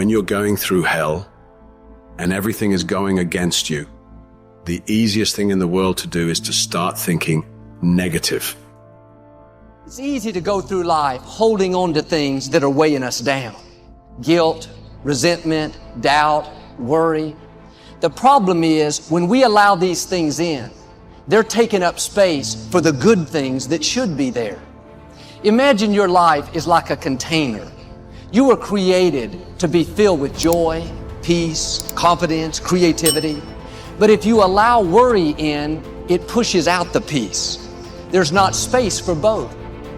When you're going through hell and everything is going against you, the easiest thing in the world to do is to start thinking negative. It's easy to go through life holding on to things that are weighing us down. Guilt, resentment, doubt, worry. The problem is when we allow these things in, they're taking up space for the good things that should be there. Imagine your life is like a container. You were created to be filled with joy, peace, confidence, creativity. But if you allow worry in, it pushes out the peace. There's not space for both.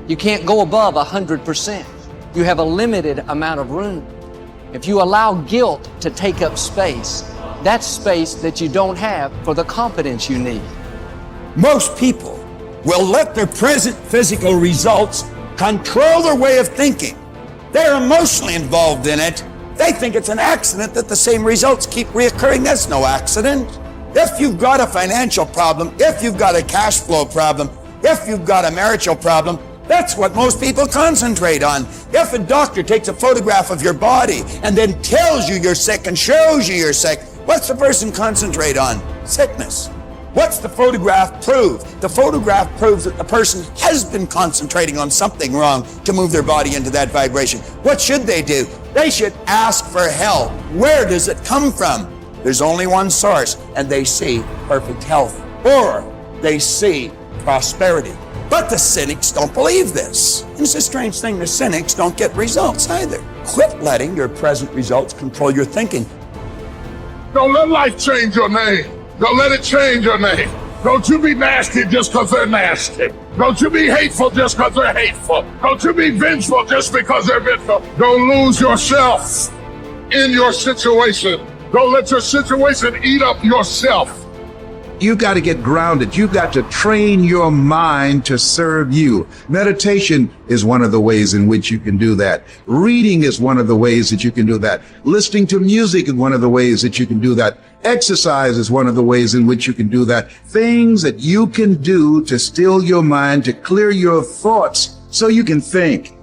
You can't go above 100%. You have a limited amount of room. If you allow guilt to take up space, that's space that you don't have for the confidence you need. Most people will let their present physical results control their way of thinking. They're emotionally involved in it. They think it's an accident that the same results keep reoccurring. That's no accident. If you've got a financial problem, if you've got a cash flow problem, if you've got a marital problem, that's what most people concentrate on. If a doctor takes a photograph of your body and then tells you you're sick and shows you you're sick, what's the person concentrate on? Sickness. What's the photograph prove? The photograph proves that the person has been concentrating on something wrong to move their body into that vibration. What should they do? They should ask for help. Where does it come from? There's only one source, and they see perfect health, or they see prosperity. But the cynics don't believe this. And it's a strange thing, the cynics don't get results either. Quit letting your present results control your thinking. Don't let life change your name. Don't let it change your name. Don't you be nasty just because they're nasty. Don't you be hateful just because they're hateful. Don't you be vengeful just because they're vengeful. Don't lose yourself in your situation. Don't let your situation eat up yourself. You got to get grounded. You got to train your mind to serve you. Meditation is one of the ways in which you can do that. Reading is one of the ways that you can do that. Listening to music is one of the ways that you can do that. Exercise is one of the ways in which you can do that. Things that you can do to still your mind, to clear your thoughts so you can think.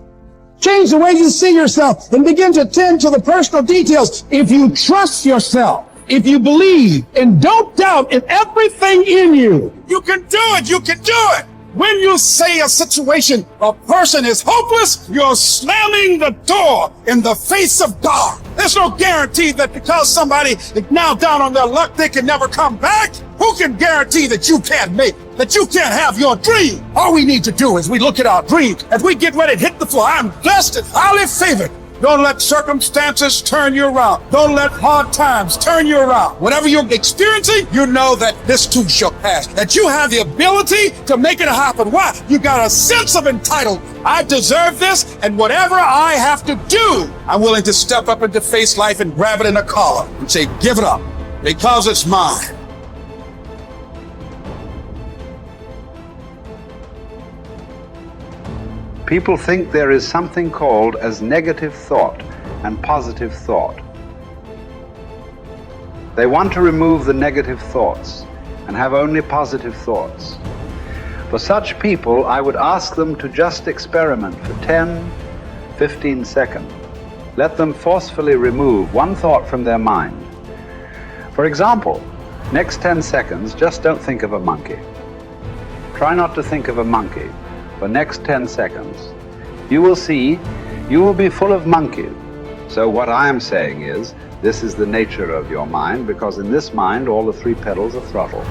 Change the way you see yourself and begin to tend to the personal details. If you trust yourself, if you believe and don't doubt in everything in you, you can do it. You can do it. When you say a situation, a person is hopeless, you're slamming the door in the face of God. There's no guarantee that because somebody is now down on their luck, they can never come back. Who can guarantee that you can't make, that you can't have your dream? All we need to do is we look at our dream. As we get ready to hit the floor, I'm blessed and highly favored. Don't let circumstances turn you around. Don't let hard times turn you around. Whatever you're experiencing, you know that this too shall pass. That you have the ability to make it happen. Why? You got a sense of entitlement. I deserve this, and whatever I have to do, I'm willing to step up and to face life and grab it in a collar and say, give it up, because it's mine. People think there is something called as negative thought and positive thought. They want to remove the negative thoughts and have only positive thoughts. For such people, I would ask them to just experiment for 10, 15 seconds. Let them forcefully remove one thought from their mind. For example, next 10 seconds, just don't think of a monkey. Try not to think of a monkey. For next 10 seconds, you will see you will be full of monkeys. So what I am saying is, this is the nature of your mind, because in this mind, all the three pedals are throttle.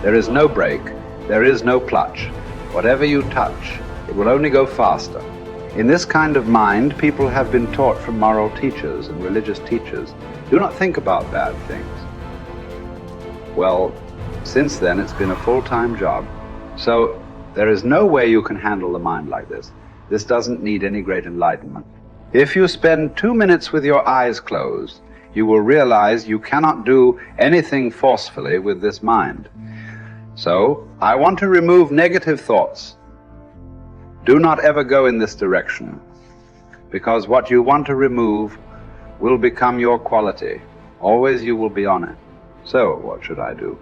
There is no brake, there is no clutch. Whatever you touch, it will only go faster. In this kind of mind, people have been taught from moral teachers and religious teachers, do not think about bad things. Well, since then, it's been a full-time job. So there is no way you can handle the mind like this. This doesn't need any great enlightenment. If you spend 2 minutes with your eyes closed, you will realize you cannot do anything forcefully with this mind. So, I want to remove negative thoughts. Do not ever go in this direction, because what you want to remove will become your quality. Always you will be on it. So, what should I do?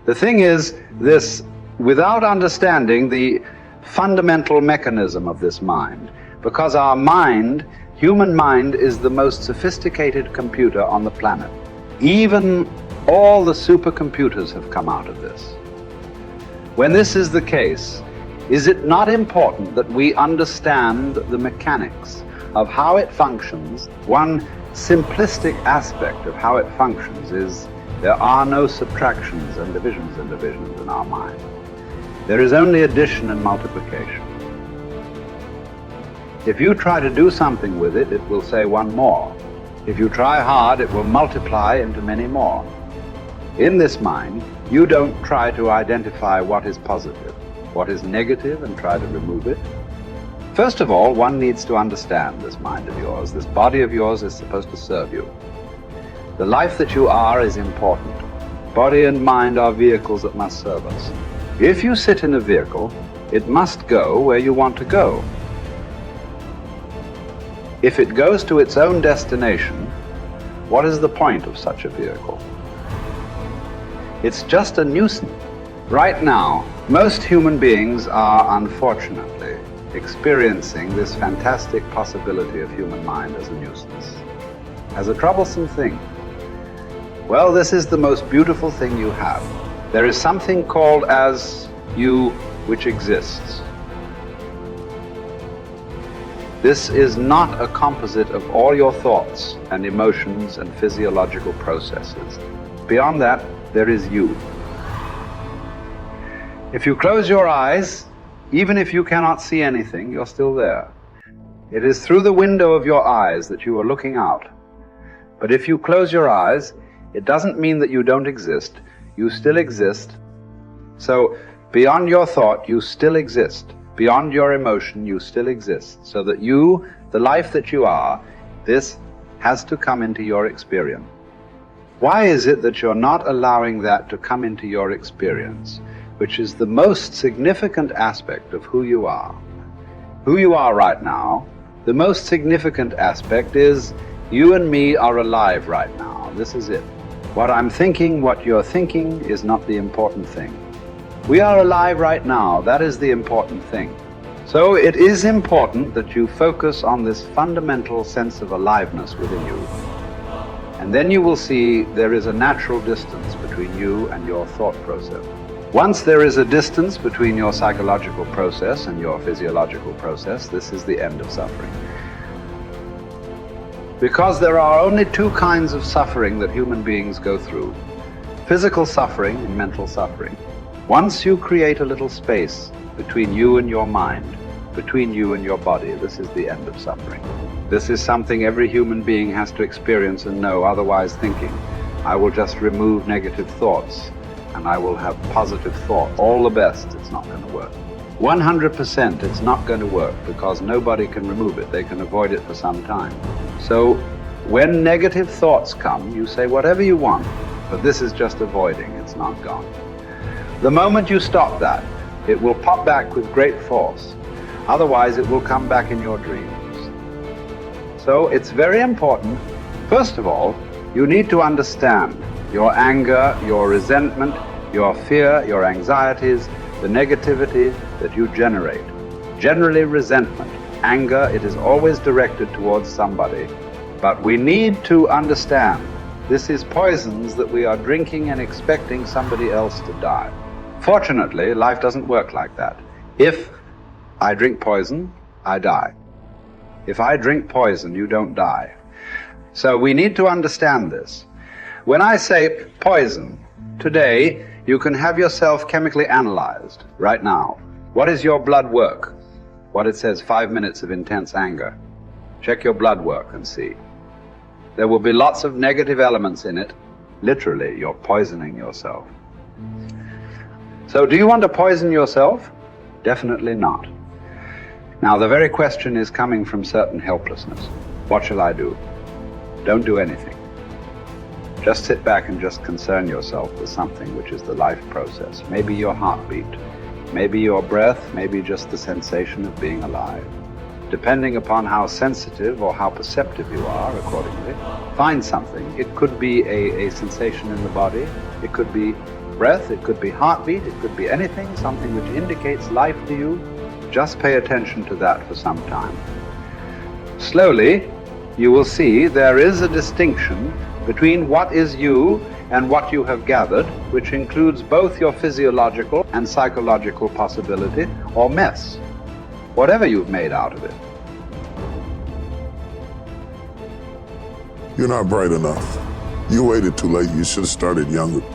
The thing is this: without understanding the fundamental mechanism of this mind, because our mind Human mind is the most sophisticated computer on the planet. Even all the supercomputers have come out of this. When this is the case, is it not important that we understand the mechanics of how it functions? One simplistic aspect of how it functions is there are no subtractions and divisions in our mind. There is only addition and multiplication. If you try to do something with it, it will say one more. If you try hard, it will multiply into many more. In this mind, you don't try to identify what is positive, what is negative, and try to remove it. First of all, one needs to understand this mind of yours. This body of yours is supposed to serve you. The life that you are is important. Body and mind are vehicles that must serve us. If you sit in a vehicle, it must go where you want to go. If it goes to its own destination, what is the point of such a vehicle? It's just a nuisance. Right now, most human beings are unfortunately experiencing this fantastic possibility of human mind as a nuisance, as a troublesome thing. Well, this is the most beautiful thing you have. There is something called as you which exists. This is not a composite of all your thoughts and emotions and physiological processes. Beyond that, there is you. If you close your eyes, even if you cannot see anything, you're still there. It is through the window of your eyes that you are looking out. But if you close your eyes, it doesn't mean that you don't exist. You still exist. So beyond your thought, you still exist. Beyond your emotion, you still exist. So that you, the life that you are, this has to come into your experience. Why is it that you're not allowing that to come into your experience, which is the most significant aspect of who you are? Who you are right now, the most significant aspect is you and me are alive right now. This is it. What I'm thinking, what you're thinking is not the important thing. We are alive right now. That is the important thing. So it is important that you focus on this fundamental sense of aliveness within you. And then you will see there is a natural distance between you and your thought process. Once there is a distance between your psychological process and your physiological process, this is the end of suffering. Because there are only two kinds of suffering that human beings go through: physical suffering and mental suffering. Once you create a little space between you and your mind, between you and your body, this is the end of suffering. This is something every human being has to experience and know, otherwise thinking, I will just remove negative thoughts and I will have positive thought. All the best, it's not going to work. 100% it's not going to work, because nobody can remove it. They can avoid it for some time. So when negative thoughts come, you say whatever you want, but this is just avoiding, it's not gone. The moment you stop that, it will pop back with great force. Otherwise, it will come back in your dreams. So it's very important, first of all, you need to understand your anger, your resentment, your fear, your anxieties, the negativity that you generate. Generally resentment, anger, it is always directed towards somebody. But we need to understand this is poisons that we are drinking and expecting somebody else to die. Fortunately, life doesn't work like that. If I drink poison, I die. If I drink poison, you don't die. So we need to understand this. When I say poison, today you can have yourself chemically analyzed right now. What is your blood work? What it says, 5 minutes of intense anger. Check your blood work and see. There will be lots of negative elements in it. Literally, you're poisoning yourself. So do you want to poison yourself? Definitely not. Now the very question is coming from certain helplessness. What shall I do? Don't do anything. Just sit back and just concern yourself with something which is the life process. Maybe your heartbeat, maybe your breath, maybe just the sensation of being alive. Depending upon how sensitive or how perceptive you are, accordingly, find something. It could be a sensation in the body, it could be breath, it could be heartbeat, it could be anything, something which indicates life to you. Just pay attention to that for some time. Slowly, you will see there is a distinction between what is you and what you have gathered, which includes both your physiological and psychological possibility or mess, whatever you've made out of it. You're not bright enough. You waited too late. You should have started younger.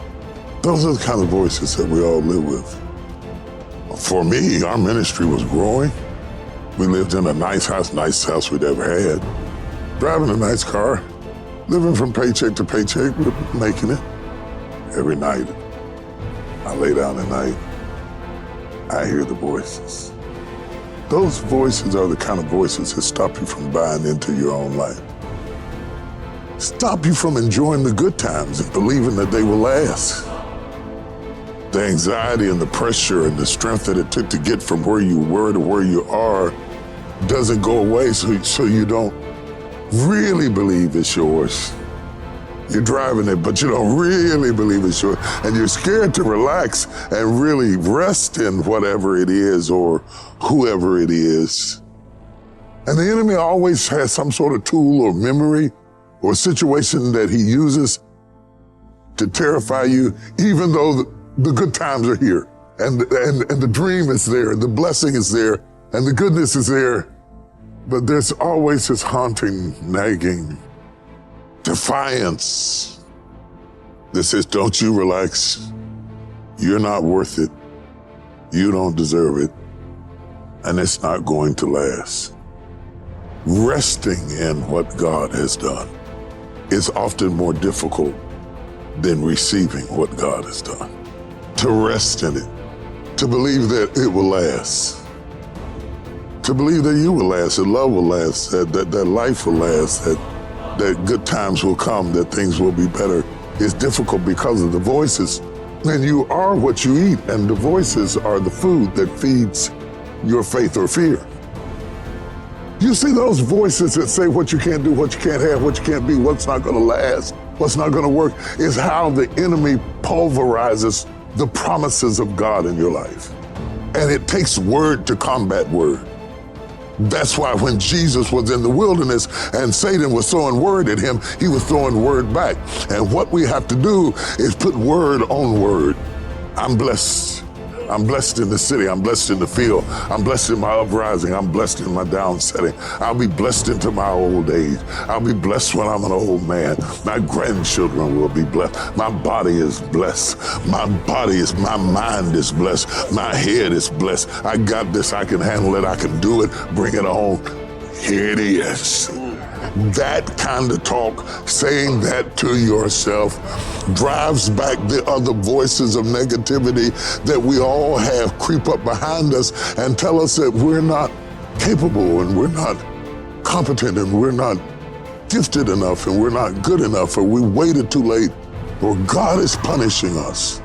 Those are the kind of voices that we all live with. For me, our ministry was growing. We lived in a nicest house we'd ever had. Driving a nice car, living from paycheck to paycheck, making it. Every night, I lay down at night, I hear the voices. Those voices are the kind of voices that stop you from buying into your own life. Stop you from enjoying the good times and believing that they will last. The anxiety and the pressure and the strength that it took to get from where you were to where you are doesn't go away, so you don't really believe it's yours. You're driving it, but you don't really believe it's yours. And you're scared to relax and really rest in whatever it is or whoever it is. And the enemy always has some sort of tool or memory or situation that he uses to terrify you, even though the good times are here and the dream is there, the blessing is there, and the goodness is there. But there's always this haunting, nagging defiance that says, don't you relax. You're not worth it. You don't deserve it. And it's not going to last. Resting in what God has done is often more difficult than receiving what God has done. To rest in it, to believe that it will last, to believe that you will last, that love will last, that life will last, that good times will come, that things will be better. It's difficult because of the voices. And you are what you eat, and the voices are the food that feeds your faith or fear. You see those voices that say what you can't do, what you can't have, what you can't be, what's not gonna last, what's not gonna work, is how the enemy pulverizes the promises of God in your life. And it takes word to combat word. That's why when Jesus was in the wilderness and Satan was throwing word at him, he was throwing word back. And what we have to do is put word on word. I'm blessed. I'm blessed in the city. I'm blessed in the field. I'm blessed in my uprising. I'm blessed in my downsetting. I'll be blessed into my old age. I'll be blessed when I'm an old man. My grandchildren will be blessed. My body is blessed. My mind is blessed. My head is blessed. I got this. I can handle it. I can do it. Bring it on. Here it is. That kind of talk, saying that to yourself, drives back the other voices of negativity that we all have creep up behind us and tell us that we're not capable and we're not competent and we're not gifted enough and we're not good enough or we waited too late or God is punishing us.